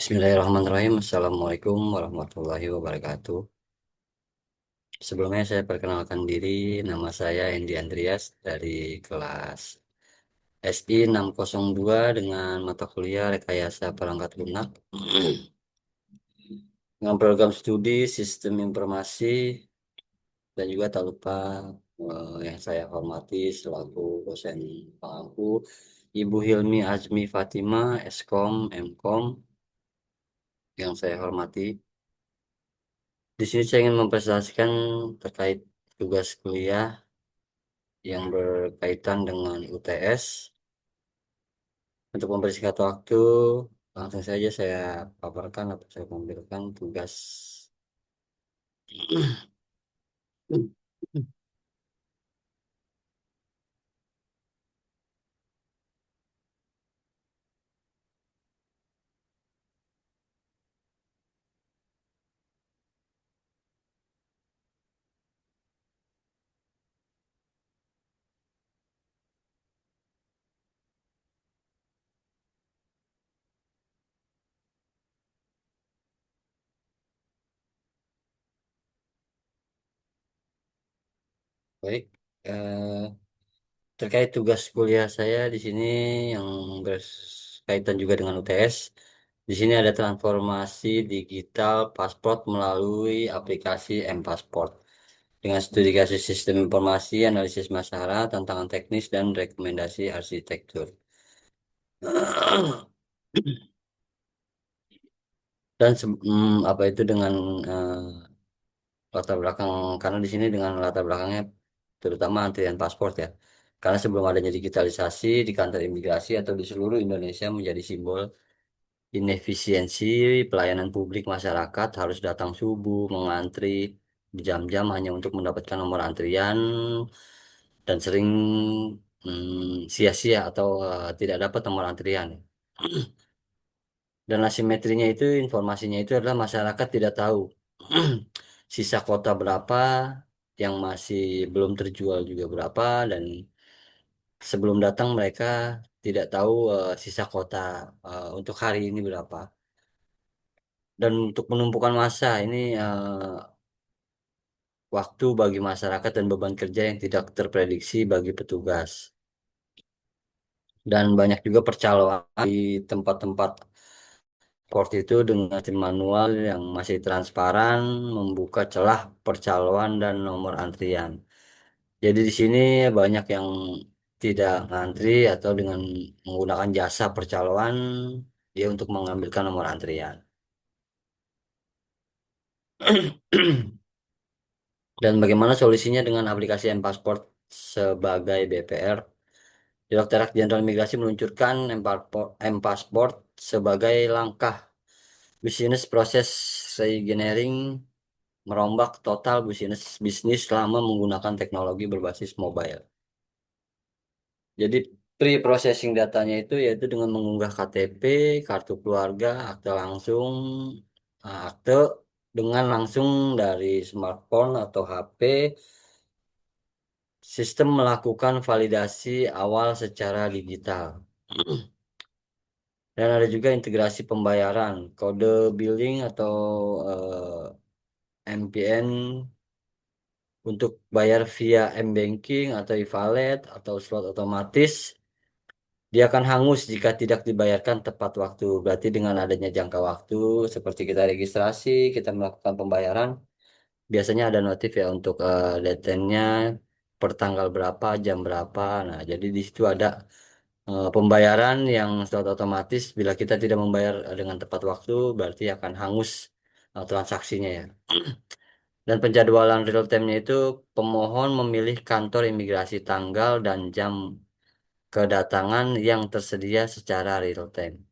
Bismillahirrahmanirrahim. Assalamualaikum warahmatullahi wabarakatuh. Sebelumnya saya perkenalkan diri, nama saya Endi Andreas dari kelas SI 602 dengan mata kuliah Rekayasa Perangkat Lunak dengan program studi Sistem Informasi dan juga tak lupa yang saya hormati selaku dosen pengampu Ibu Hilmi Azmi Fatima, Eskom, Mkom yang saya hormati. Di sini saya ingin mempresentasikan terkait tugas kuliah yang berkaitan dengan UTS. Untuk mempersingkat waktu, langsung saja saya paparkan atau saya tampilkan tugas. Baik, terkait tugas kuliah saya di sini yang berkaitan juga dengan UTS. Di sini ada transformasi digital pasport melalui aplikasi M-Pasport dengan studi kasus sistem informasi, analisis masalah, tantangan teknis, dan rekomendasi arsitektur. Dan apa itu dengan latar belakang, karena di sini dengan latar belakangnya terutama antrian paspor ya. Karena sebelum adanya digitalisasi di kantor imigrasi atau di seluruh Indonesia menjadi simbol inefisiensi pelayanan publik, masyarakat harus datang subuh, mengantri berjam-jam hanya untuk mendapatkan nomor antrian dan sering sia-sia atau tidak dapat nomor antrian. Dan asimetrinya itu informasinya itu adalah masyarakat tidak tahu sisa kota berapa yang masih belum terjual juga berapa, dan sebelum datang mereka tidak tahu sisa kota untuk hari ini berapa. Dan untuk penumpukan massa ini waktu bagi masyarakat dan beban kerja yang tidak terprediksi bagi petugas. Dan banyak juga percaloan di tempat-tempat port itu dengan sistem manual yang masih transparan, membuka celah percaloan dan nomor antrian. Jadi di sini banyak yang tidak ngantri atau dengan menggunakan jasa percaloan dia untuk mengambilkan nomor antrian. Dan bagaimana solusinya dengan aplikasi M-Passport sebagai BPR? Direktorat Jenderal Imigrasi meluncurkan M-Passport sebagai langkah bisnis proses reengineering merombak total bisnis bisnis selama menggunakan teknologi berbasis mobile. Jadi pre-processing datanya itu yaitu dengan mengunggah KTP, kartu keluarga, akte langsung, akte dengan langsung dari smartphone atau HP. Sistem melakukan validasi awal secara digital. Dan ada juga integrasi pembayaran, kode billing atau MPN untuk bayar via M-Banking atau e-wallet atau slot otomatis. Dia akan hangus jika tidak dibayarkan tepat waktu. Berarti dengan adanya jangka waktu, seperti kita registrasi, kita melakukan pembayaran, biasanya ada notif ya untuk deadline-nya per tanggal berapa, jam berapa. Nah, jadi di situ ada pembayaran yang slot otomatis. Bila kita tidak membayar dengan tepat waktu, berarti akan hangus transaksinya ya. Dan penjadwalan real time-nya itu pemohon memilih kantor imigrasi tanggal dan jam kedatangan yang tersedia secara real time.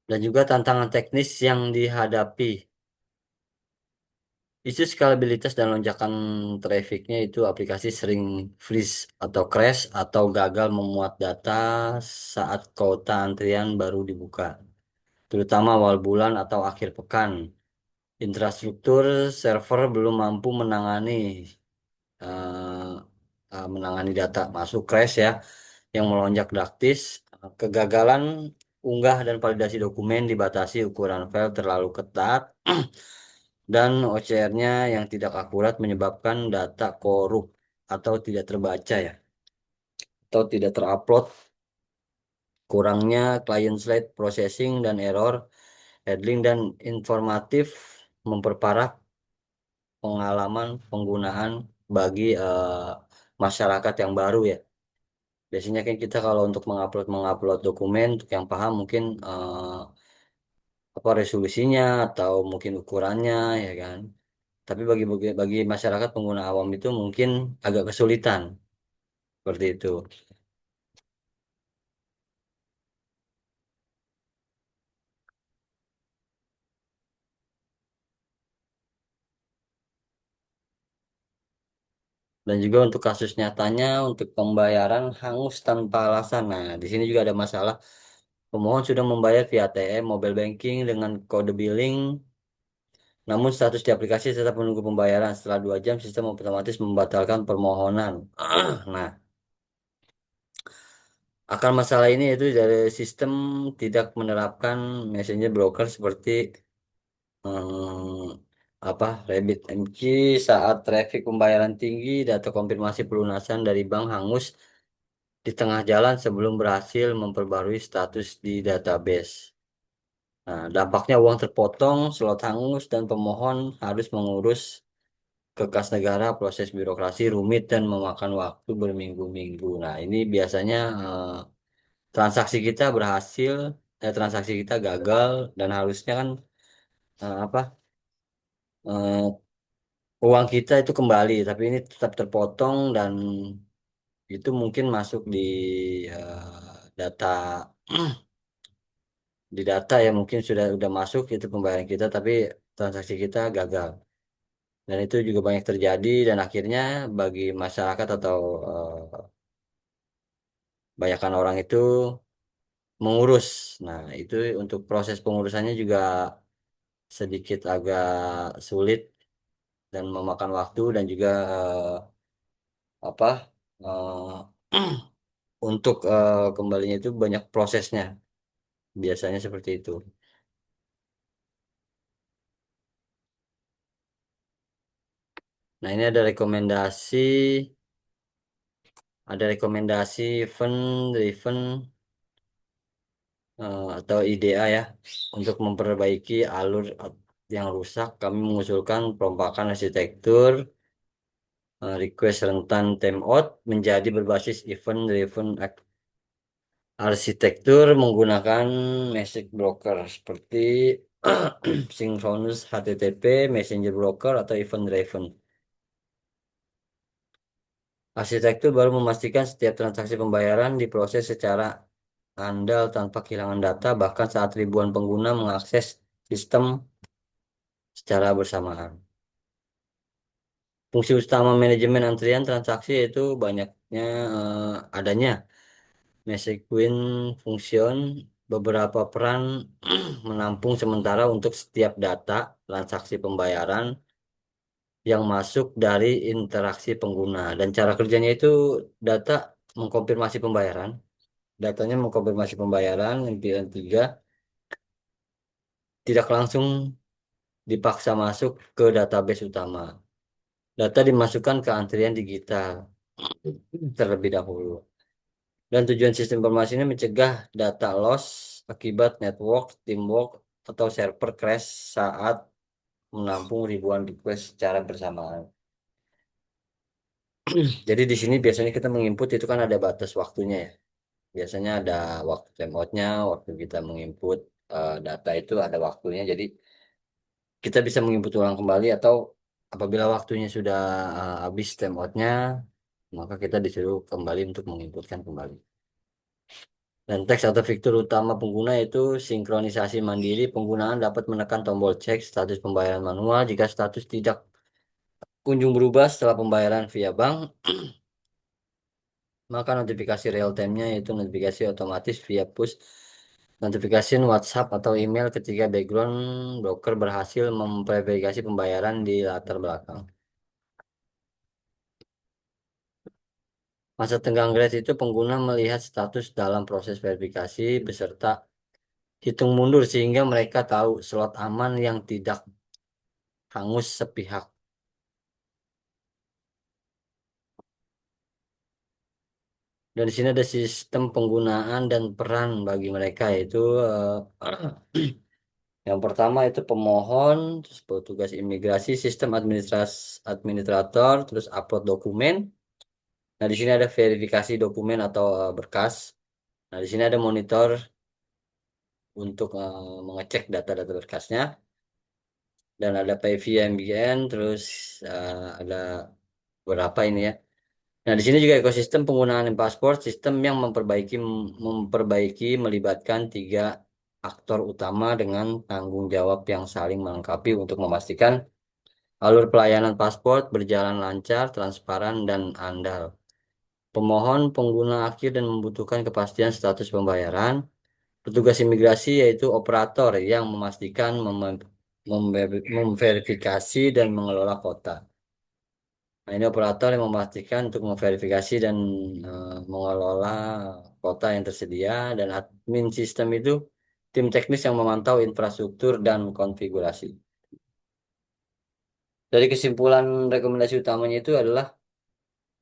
Dan juga tantangan teknis yang dihadapi. Isu skalabilitas dan lonjakan trafficnya itu aplikasi sering freeze atau crash atau gagal memuat data saat kuota antrian baru dibuka, terutama awal bulan atau akhir pekan. Infrastruktur server belum mampu menangani data masuk crash ya. yang melonjak drastis. Kegagalan unggah dan validasi dokumen dibatasi ukuran file terlalu ketat dan OCR-nya yang tidak akurat menyebabkan data korup atau tidak terbaca ya, atau tidak terupload, kurangnya client-side processing dan error handling dan informatif memperparah pengalaman penggunaan bagi masyarakat yang baru ya. Biasanya kan kita kalau untuk mengupload mengupload dokumen untuk yang paham mungkin apa resolusinya atau mungkin ukurannya ya kan. Tapi bagi masyarakat pengguna awam itu mungkin agak kesulitan seperti itu. Dan juga untuk kasus nyatanya untuk pembayaran hangus tanpa alasan. Nah, di sini juga ada masalah. Pemohon sudah membayar via ATM, mobile banking dengan kode billing. Namun status di aplikasi tetap menunggu pembayaran. Setelah 2 jam, sistem otomatis membatalkan permohonan. Nah, akar masalah ini itu dari sistem tidak menerapkan messenger broker seperti apa RabbitMQ saat traffic pembayaran tinggi, data konfirmasi pelunasan dari bank hangus di tengah jalan sebelum berhasil memperbarui status di database. Nah, dampaknya uang terpotong, slot hangus, dan pemohon harus mengurus ke kas negara, proses birokrasi rumit dan memakan waktu berminggu-minggu. Nah, ini biasanya transaksi kita berhasil, transaksi kita gagal dan harusnya kan apa uang kita itu kembali, tapi ini tetap terpotong dan itu mungkin masuk di data di data ya mungkin sudah masuk itu pembayaran kita, tapi transaksi kita gagal. Dan itu juga banyak terjadi dan akhirnya bagi masyarakat atau banyakkan orang itu mengurus. Nah, itu untuk proses pengurusannya juga sedikit agak sulit dan memakan waktu dan juga apa untuk kembalinya itu banyak prosesnya. Biasanya seperti itu. Nah, ini ada rekomendasi event driven atau IDA ya untuk memperbaiki alur yang rusak. Kami mengusulkan perompakan arsitektur request rentan timeout menjadi berbasis event driven arsitektur menggunakan message broker seperti synchronous HTTP, messenger broker atau event driven. Arsitektur baru memastikan setiap transaksi pembayaran diproses secara andal tanpa kehilangan data, bahkan saat ribuan pengguna mengakses sistem secara bersamaan. Fungsi utama manajemen antrian transaksi yaitu banyaknya adanya message queue function, beberapa peran menampung sementara untuk setiap data transaksi pembayaran yang masuk dari interaksi pengguna. Dan cara kerjanya itu data mengkonfirmasi pembayaran. Datanya mengkonfirmasi pembayaran, impian 3 tidak langsung dipaksa masuk ke database utama. Data dimasukkan ke antrian digital terlebih dahulu. Dan tujuan sistem informasi ini mencegah data loss akibat network, teamwork, atau server crash saat menampung ribuan request secara bersamaan. Jadi di sini biasanya kita menginput itu kan ada batas waktunya ya. Biasanya ada waktu timeoutnya, waktu kita menginput data itu ada waktunya. Jadi kita bisa menginput ulang kembali atau apabila waktunya sudah habis timeoutnya, maka kita disuruh kembali untuk menginputkan kembali. Dan teks atau fitur utama pengguna itu sinkronisasi mandiri. Penggunaan dapat menekan tombol cek status pembayaran manual jika status tidak kunjung berubah setelah pembayaran via bank. Maka notifikasi real time-nya yaitu notifikasi otomatis via push notification WhatsApp atau email ketika background broker berhasil memverifikasi pembayaran di latar belakang. Masa tenggang grade itu pengguna melihat status dalam proses verifikasi beserta hitung mundur sehingga mereka tahu slot aman yang tidak hangus sepihak. Dan di sini ada sistem penggunaan dan peran bagi mereka yaitu yang pertama itu pemohon, terus petugas imigrasi, sistem administrator, terus upload dokumen. Nah, di sini ada verifikasi dokumen atau berkas. Nah, di sini ada monitor untuk mengecek data-data berkasnya dan ada PV MBN, terus ada beberapa ini ya. Nah, di sini juga ekosistem penggunaan paspor, sistem yang memperbaiki melibatkan tiga aktor utama dengan tanggung jawab yang saling melengkapi untuk memastikan alur pelayanan paspor berjalan lancar, transparan, dan andal. Pemohon pengguna akhir dan membutuhkan kepastian status pembayaran. Petugas imigrasi yaitu operator yang memastikan memverifikasi dan mengelola kota. Nah, ini operator yang memastikan untuk memverifikasi dan mengelola kota yang tersedia dan admin sistem itu tim teknis yang memantau infrastruktur dan konfigurasi. Dari kesimpulan rekomendasi utamanya itu adalah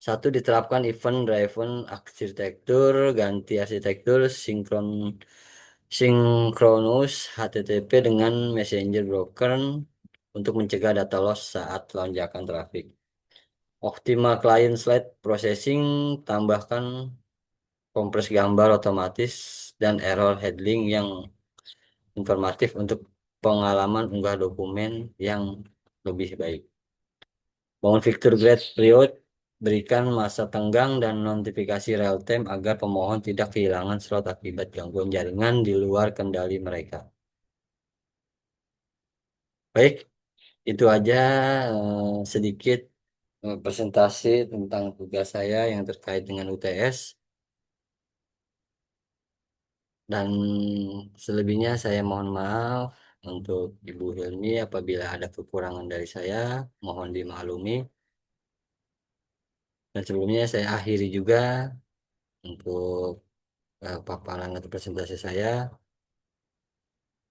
satu, diterapkan event driven arsitektur, ganti arsitektur sinkronus HTTP dengan messenger broker untuk mencegah data loss saat lonjakan traffic. Optimal client slide processing, tambahkan kompres gambar otomatis dan error handling yang informatif untuk pengalaman unggah dokumen yang lebih baik. Bangun fitur grade period, berikan masa tenggang dan notifikasi real time agar pemohon tidak kehilangan slot akibat gangguan jaringan di luar kendali mereka. Baik, itu aja sedikit presentasi tentang tugas saya yang terkait dengan UTS. Dan selebihnya saya mohon maaf untuk Ibu Hilmi apabila ada kekurangan dari saya, mohon dimaklumi. Dan sebelumnya saya akhiri juga untuk paparan atau presentasi saya.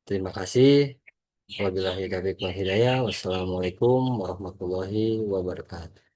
Terima kasih. Wabillahi taufiq wal hidayah. Wassalamualaikum warahmatullahi wabarakatuh.